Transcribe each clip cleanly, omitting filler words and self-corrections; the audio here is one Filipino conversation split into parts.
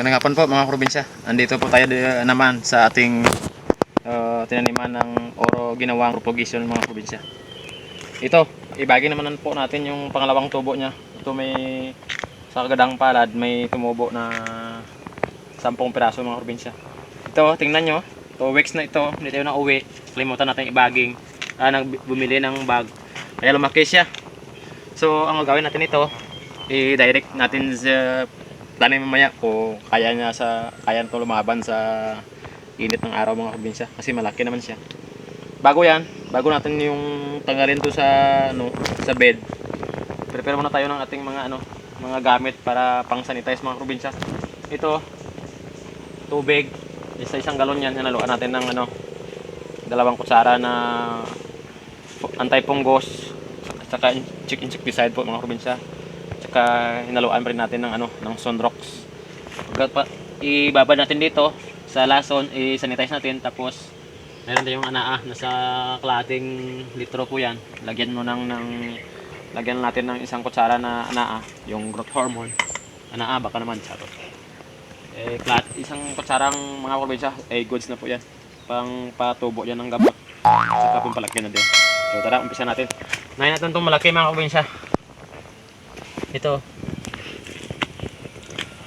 Magandang hapon po mga probinsya. Andito po tayo naman sa ating tinaniman ng oro ginawang propagation mga probinsya. Ito, ibagi naman po natin yung pangalawang tubo niya. Ito may sa kagadang palad may tumubo na 10 piraso mga probinsya. Ito, tingnan nyo. 2 weeks na ito, hindi tayo na uwi. Kalimutan natin ibaging. Bumili ng bag. Kaya lumaki siya. So, ang gagawin natin ito, i-direct natin sa tanim mamaya kung kaya nito lumaban sa init ng araw mga probinsya kasi malaki naman siya. Bago natin yung tanggalin to sa bed. Prepare muna tayo ng ating mga gamit para pang-sanitize mga probinsya. Ito, tubig, isang galon yan, hinaluan natin ng 2 kutsara na anti-fungus at saka insecticide po mga probinsya. Hinaluan pa rin natin ng Sunrox. Ibabad natin dito sa lason, i-sanitize natin, tapos meron tayong anaa, nasa kalahating litro po yan. Lagyan natin ng 1 kutsara na anaa, yung growth hormone. Anaa baka naman charot. 1 kutsarang mga probinsya, goods na po yan. Pang patubo yan ng gamot. Saka pong palagyan na din. So tara, umpisa natin. Ngayon natin itong malaki mga probinsya. Ito.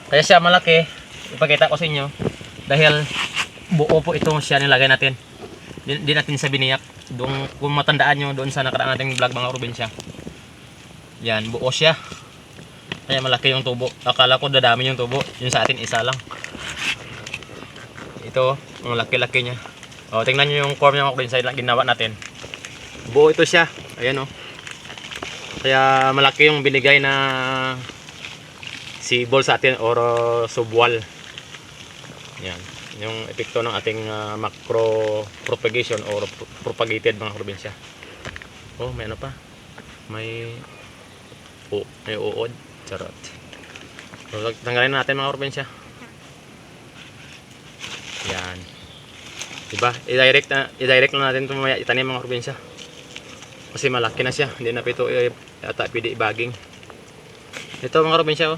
Kaya siya malaki, ipakita ko sa inyo dahil buo po ito siya nilagay natin. Di natin sa biniyak. Kung matandaan nyo doon sa nakaraan nating vlog mga probinsya. Yan, buo siya. Kaya malaki yung tubo. Akala ko dadami yung tubo. Yung sa atin isa lang. Ito, ang laki-laki niya. O, tingnan nyo yung form niya mga probinsya ginawa natin. Buo ito siya. Ayan o. Kaya malaki yung binigay na sibol sa atin or subwal. Yan. Yung epekto ng ating macro propagation or propagated mga probinsya. Oh, may pa. May uod. Charot. So, tanggalin natin mga probinsya. Yan. Diba? I-direct na natin ito mamaya itanim mga probinsya. Kasi malaki na siya, hindi na ito yata pwede ibaging. Ito mga probinsya,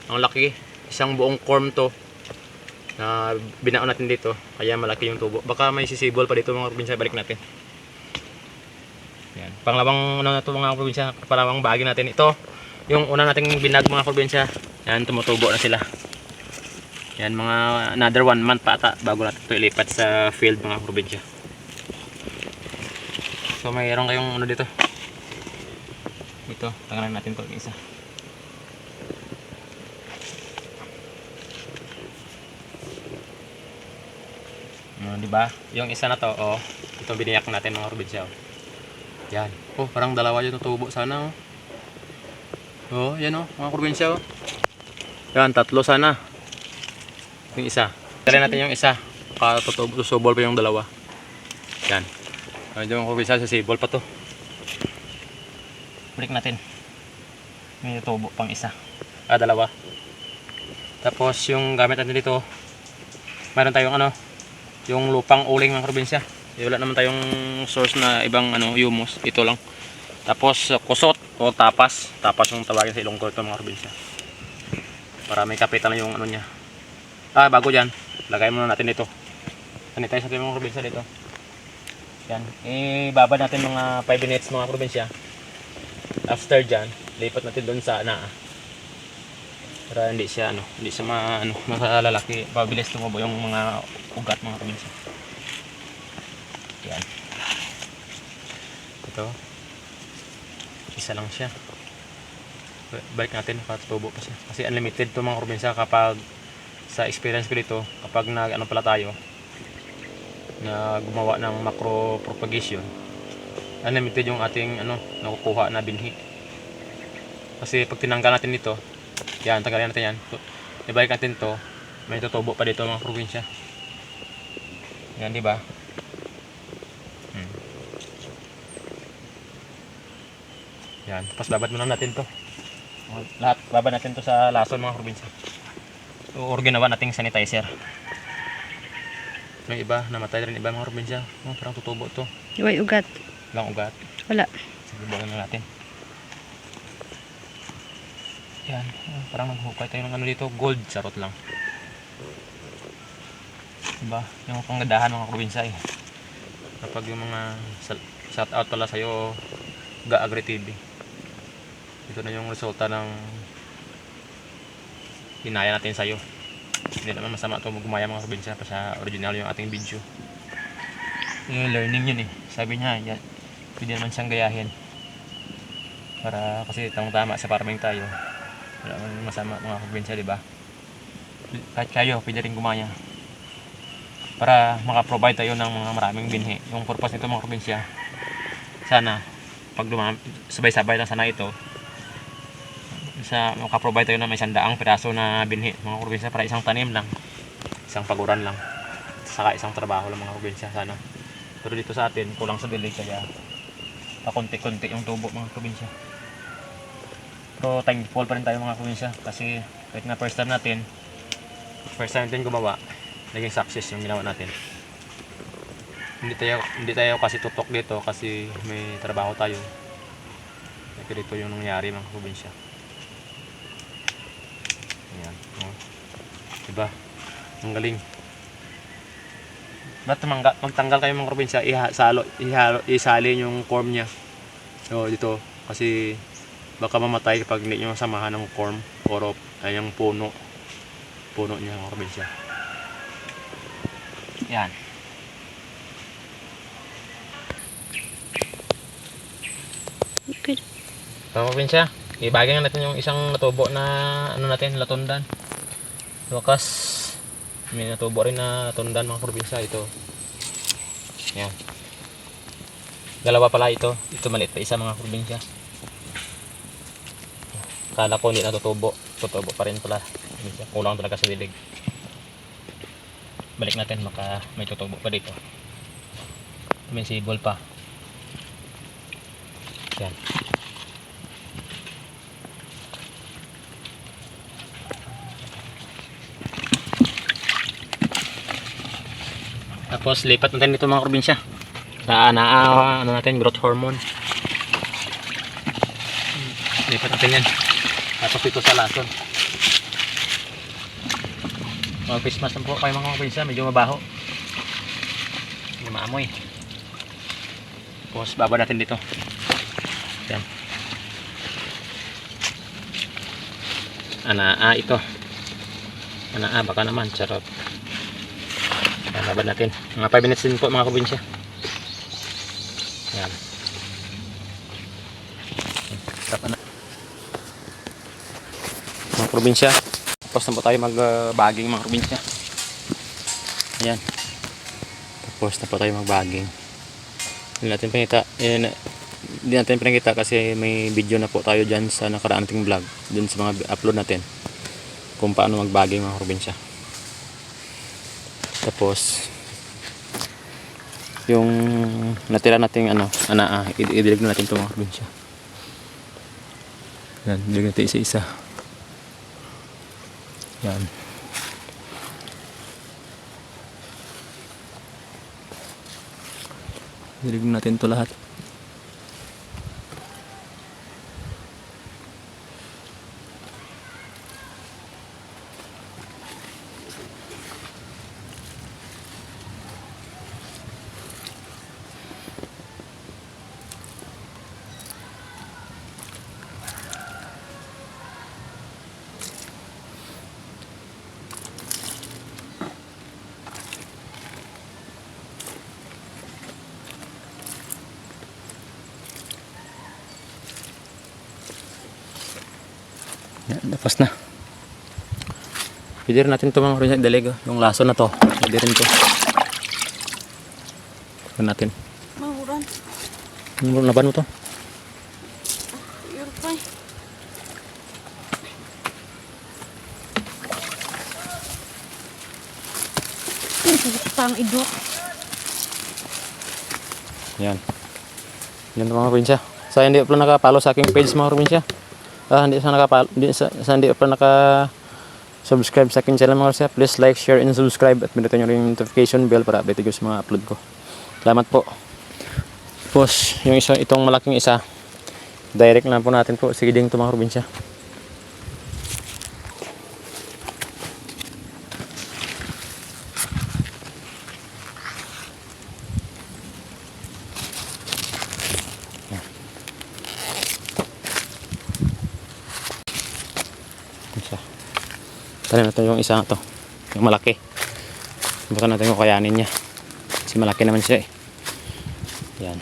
ang laki, isang buong corm to na binaon natin dito, kaya malaki yung tubo. Baka may sisibol pa dito mga probinsya, balik natin. Yan, pangalawang mga probinsya, pangalawang bahagi natin. Ito, yung una nating binag mga probinsya, yan, tumutubo na sila. Yan, mga another 1 month pa ata bago natin ito ilipat sa field mga probinsya. So mayroon kayong dito. Ito, tanggalin natin 'to isa. Di ba? Yung isa na to, ito biniyak natin mga probinsya. Yan. Parang dalawa yung tubo sana. Yan mga probinsya. Yan, 3 sana. Yung isa. Tanggalin natin yung isa. Susubol pa yung dalawa. Yan. Yung probinsya sa sibol pa to. Balik natin. May tubo pang isa. 2. Tapos yung gamit natin dito, mayroon tayong yung lupang uling ng probinsya. Wala naman tayong source na ibang humus. Ito lang. Tapos kusot o tapas. Tapas yung tawagin sa Ilonggo ito mga probinsya. Para may kapitan na yung niya. Bago dyan, lagay muna natin dito. Sanitize natin mga probinsya dito. Yan, ibabad natin mga 5 minutes mga probinsya. After dyan, lipat natin doon sa anaa. Para hindi siya masalalaki, pabilis tumubo yung mga ugat mga probinsya. Yan. Ito. Isa lang siya. Balik natin, patubo pa siya. Kasi unlimited to mga probinsya kapag sa experience ko dito, kapag pala tayo na gumawa ng macro propagation, unlimited yung ating nakukuha na binhi. Kasi pag tinanggal natin dito, yan, tanggalin natin yan, ibalik natin to, may tutubo pa dito mga probinsya. Yan, di ba? Yan, tapos babad muna natin to. Lahat babad natin to sa lason mga probinsya. Or ginawa nating sanitizer. Yung iba, namatay rin iba mga probinsya. Parang tutubo to. May ugat. Walang ugat. Wala. Sige, bukan na natin. Yan, parang naghukay tayo ng dito, gold, charot lang. Diba? Yung panggandahan mga probinsya eh. Kapag yung mga shout out pala sa'yo, Ga-Agri TV. Ito na yung resulta ng hinaya natin sa'yo. Hindi naman masama ito gumaya mga probinsya pa sa original yung ating video. Yung learning yun eh. Sabi niya, yan, pwede naman siyang gayahin. Para kasi tamang-tama sa farming tayo. Wala naman masama mga probinsya, di ba? Kahit kayo, pwede rin gumaya. Para makaprovide tayo ng mga maraming binhi. Yung purpose nito mga probinsya, sana pag sabay-sabay lang sana ito, makaprovide tayo ng may 100 piraso na binhi mga probinsya para isang tanim lang, isang paguran lang, saka isang trabaho lang mga probinsya sana. Pero dito sa atin kulang sa dilig kaya pakunti-kunti yung tubo mga probinsya. Pero thankful pa rin tayo mga probinsya kasi kahit na first time natin gumawa, naging success yung ginawa natin. Hindi tayo kasi tutok dito kasi may trabaho tayo. Kaya dito yung nangyari mga probinsya. Ayan, oh. Diba? Ang galing. Ba't magtanggal kayo mga probinsya, isali yung corm niya. So, dito, kasi baka mamatay kapag hindi nyo samahan ng corm o yung puno niya mga probinsya. Yan. Okay. Mga probinsya, ibagay natin yung isang natubo na latundan. Wakas may natubo rin na latundan mga probinsya ito. Yan. Dalawa pala ito. Ito maliit pa isa mga probinsya. Kala ko hindi natutubo. Tutubo pa rin pala. Kulang talaga sa dilig. Balik natin, maka may tutubo pa dito. May sibol pa. Yan. Tapos lipat natin dito mga probinsya. Ano natin, growth hormone. Lipat natin yan. Tapos dito sa lason. Mga Christmas na po kayo mga probinsya, medyo mabaho. Hindi maamoy. Tapos baba natin dito. Yan. Ito. Baka naman, charot. Baba natin. Mga 5 minutes din po mga probinsya. Yan. Tapa na. Mga probinsya. Tapos na po tayo mag-bagging mga probinsya. Ayan. Tapos na po tayo mag-bagging. Hindi natin pinakita kasi may video na po tayo dyan sa nakaraan nating vlog. Dun sa mga upload natin. Kung paano mag-bagging mga probinsya. Tapos yung natira nating idilig na natin ito mga probinsya. Yan, idilig natin isa-isa. Yan. Idilig natin ito lahat. Yan, tapos na. Pwede rin natin ito mga probinsya dalig. Yung laso na to, pwede rin ito. Pwede natin. Mahuran. Laban mo to. Yurpay. Pang idok. Yan. Yan mga probinsya. Sa hindi pa nakapalo sa aking page mga probinsya. Hindi pa naka-subscribe sa aking channel mga probinsya. Please like, share, and subscribe. At pinutin nyo rin yung notification bell para update ko sa mga upload ko. Salamat po. Tapos, itong malaking isa, direct lang po natin po. Sige din ito mga probinsya. Isa. Tanim natin yung isa na to. Yung malaki. Subukan natin kung kayanin niya. Kasi malaki naman siya eh. Yan.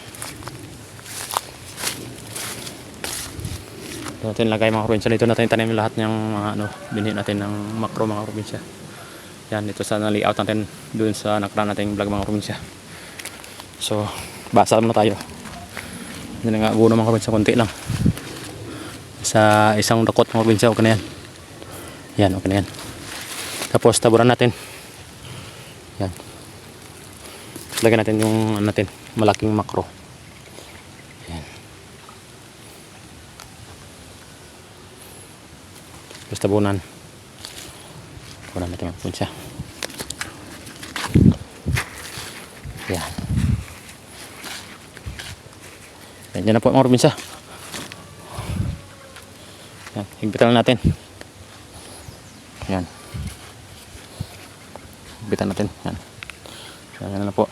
Ito natin lagay mga probinsya. Dito natin tanim lahat ng mga ano, binhi natin ng macro mga probinsya. Yan, dito sa na-layout natin dun sa nakaraan nating vlog mga probinsya. So, basa muna tayo. Hindi na nga guno mga probinsya, konti lang. Sa isang dakot mga probinsya, okay na yan. Yan, okay na yan. Tapos taburan natin. Yan. Lagyan natin yung ano natin, malaking macro. Yan. Tapos tabunan. Tabunan natin mga probinsya. Yan. Yan na po mga probinsya. Yan, higpitan lang natin. Yan. Higpitan natin. Yan. Yan na po.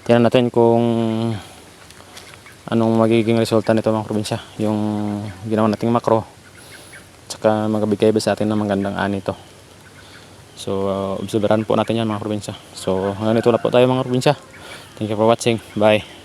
Tingnan natin kung anong magiging resulta nito mga probinsya. Yung ginawa nating macro. Tsaka magabigay ba sa atin ng magandang ani ito. So, observeran po natin yan mga probinsya. So, hanggang ito na po tayo mga probinsya. Thank you for watching. Bye.